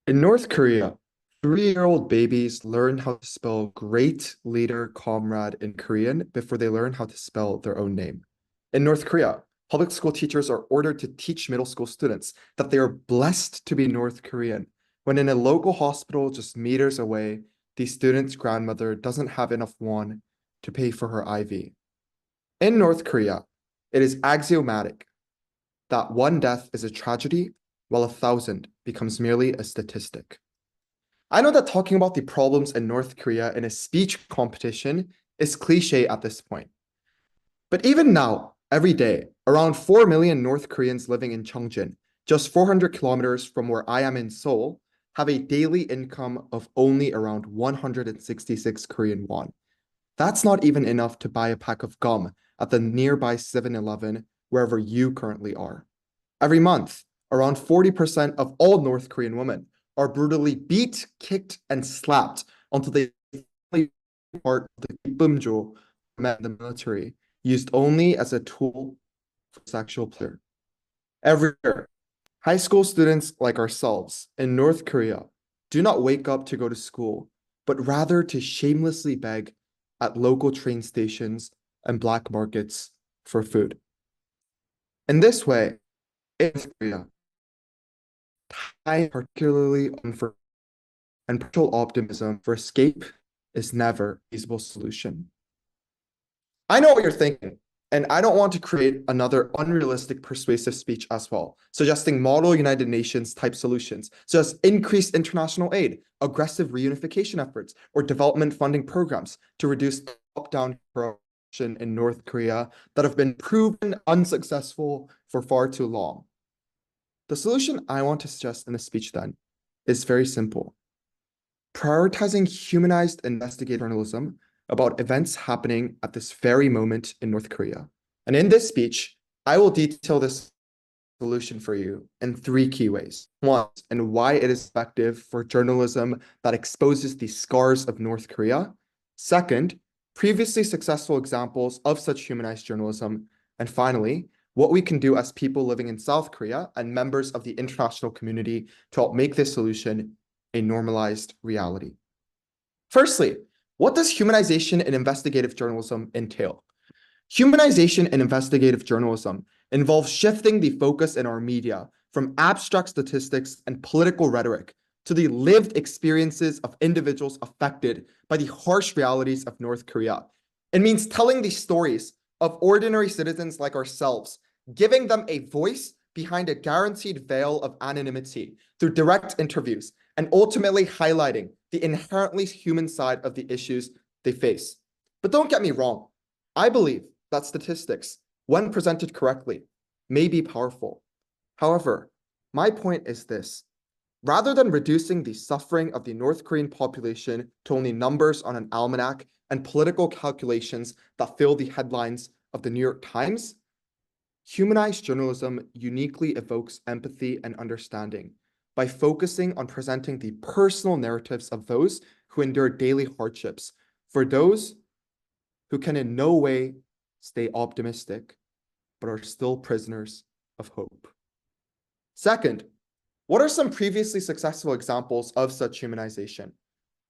In North Korea, 3-year-old babies learn how to spell great leader comrade in Korean before they learn how to spell their own name. In North Korea, public school teachers are ordered to teach middle school students that they are blessed to be North Korean, when in a local hospital just meters away, the student's grandmother doesn't have enough won to pay for her IV. In North Korea, it is axiomatic that one death is a tragedy, while 1,000 becomes merely a statistic. I know that talking about the problems in North Korea in a speech competition is cliche at this point. But even now, every day, around 4 million North Koreans living in Cheongjin, just 400 kilometers from where I am in Seoul, have a daily income of only around 166 Korean won. That's not even enough to buy a pack of gum at the nearby 7-Eleven wherever you currently are. Every month, around 40% of all North Korean women are brutally beat, kicked, and slapped until they finally part of the Gibbumjo men in the military, used only as a tool for sexual pleasure. Every year, high school students like ourselves in North Korea do not wake up to go to school, but rather to shamelessly beg at local train stations and black markets for food. In this way, in Korea, time particularly unfor and partial optimism for escape is never a feasible solution. I know what you're thinking, and I don't want to create another unrealistic persuasive speech as well, suggesting model United Nations type solutions, such as increased international aid, aggressive reunification efforts, or development funding programs to reduce top-down corruption in North Korea that have been proven unsuccessful for far too long. The solution I want to suggest in this speech then is very simple. Prioritizing humanized investigative journalism about events happening at this very moment in North Korea. And in this speech, I will detail this solution for you in 3 key ways. One, and why it is effective for journalism that exposes the scars of North Korea. Second, previously successful examples of such humanized journalism. And finally, what we can do as people living in South Korea and members of the international community to help make this solution a normalized reality. Firstly, what does humanization in investigative journalism entail? Humanization in investigative journalism involves shifting the focus in our media from abstract statistics and political rhetoric to the lived experiences of individuals affected by the harsh realities of North Korea. It means telling the stories of ordinary citizens like ourselves, giving them a voice behind a guaranteed veil of anonymity through direct interviews, and ultimately highlighting the inherently human side of the issues they face. But don't get me wrong, I believe that statistics, when presented correctly, may be powerful. However, my point is this. Rather than reducing the suffering of the North Korean population to only numbers on an almanac and political calculations that fill the headlines of the New York Times, humanized journalism uniquely evokes empathy and understanding by focusing on presenting the personal narratives of those who endure daily hardships, for those who can in no way stay optimistic, but are still prisoners of hope. Second, what are some previously successful examples of such humanization?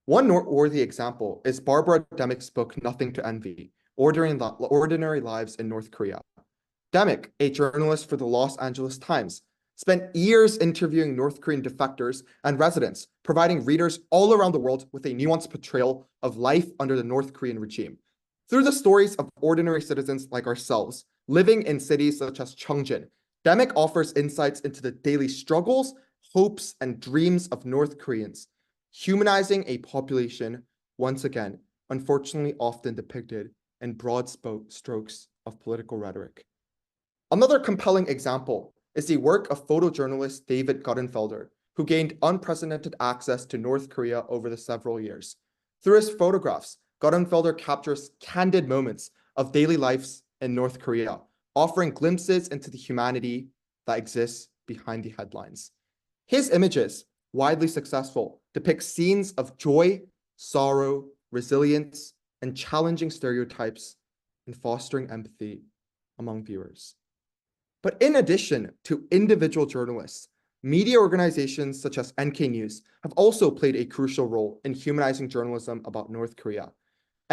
One noteworthy example is Barbara Demick's book, Nothing to Envy, Ordinary Lives in North Korea. Demick, a journalist for the Los Angeles Times, spent years interviewing North Korean defectors and residents, providing readers all around the world with a nuanced portrayal of life under the North Korean regime. Through the stories of ordinary citizens like ourselves, living in cities such as Cheongjin, Demick offers insights into the daily struggles, hopes, and dreams of North Koreans, humanizing a population, once again, unfortunately often depicted in broad strokes of political rhetoric. Another compelling example is the work of photojournalist David Guttenfelder, who gained unprecedented access to North Korea over the several years. Through his photographs, Guttenfelder captures candid moments of daily lives in North Korea, offering glimpses into the humanity that exists behind the headlines. His images, widely successful, depict scenes of joy, sorrow, resilience, and challenging stereotypes and fostering empathy among viewers. But in addition to individual journalists, Media organizations such as NK News have also played a crucial role in humanizing journalism about North Korea.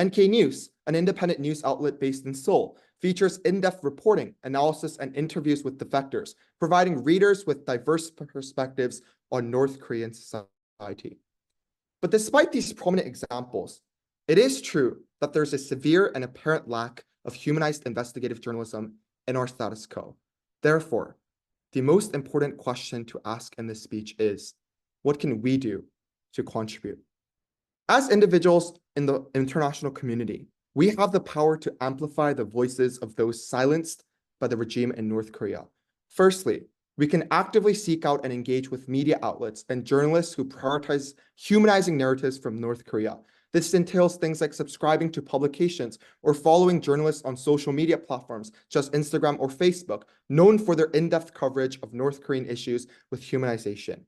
NK News, an independent news outlet based in Seoul, features in-depth reporting, analysis, and interviews with defectors, providing readers with diverse perspectives on North Korean society. But despite these prominent examples, it is true that there's a severe and apparent lack of humanized investigative journalism in our status quo. Therefore, the most important question to ask in this speech is, what can we do to contribute? As individuals in the international community, we have the power to amplify the voices of those silenced by the regime in North Korea. Firstly, we can actively seek out and engage with media outlets and journalists who prioritize humanizing narratives from North Korea. This entails things like subscribing to publications or following journalists on social media platforms such as Instagram or Facebook, known for their in-depth coverage of North Korean issues with humanization.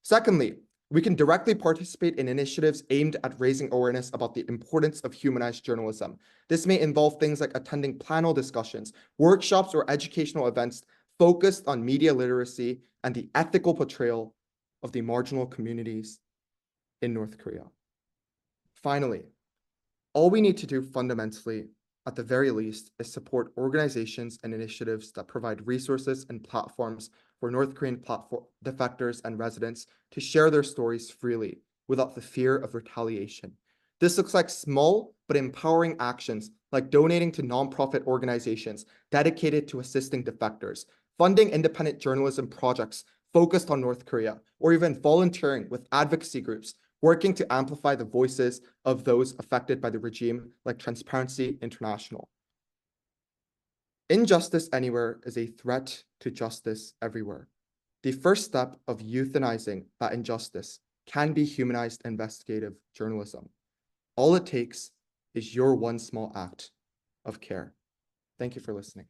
Secondly, we can directly participate in initiatives aimed at raising awareness about the importance of humanized journalism. This may involve things like attending panel discussions, workshops, or educational events focused on media literacy and the ethical portrayal of the marginal communities in North Korea. Finally, all we need to do fundamentally, at the very least, is support organizations and initiatives that provide resources and platforms for North Korean defectors and residents to share their stories freely without the fear of retaliation. This looks like small but empowering actions like donating to nonprofit organizations dedicated to assisting defectors, funding independent journalism projects focused on North Korea, or even volunteering with advocacy groups working to amplify the voices of those affected by the regime like Transparency International. Injustice anywhere is a threat to justice everywhere. The first step of euthanizing that injustice can be humanized investigative journalism. All it takes is your one small act of care. Thank you for listening.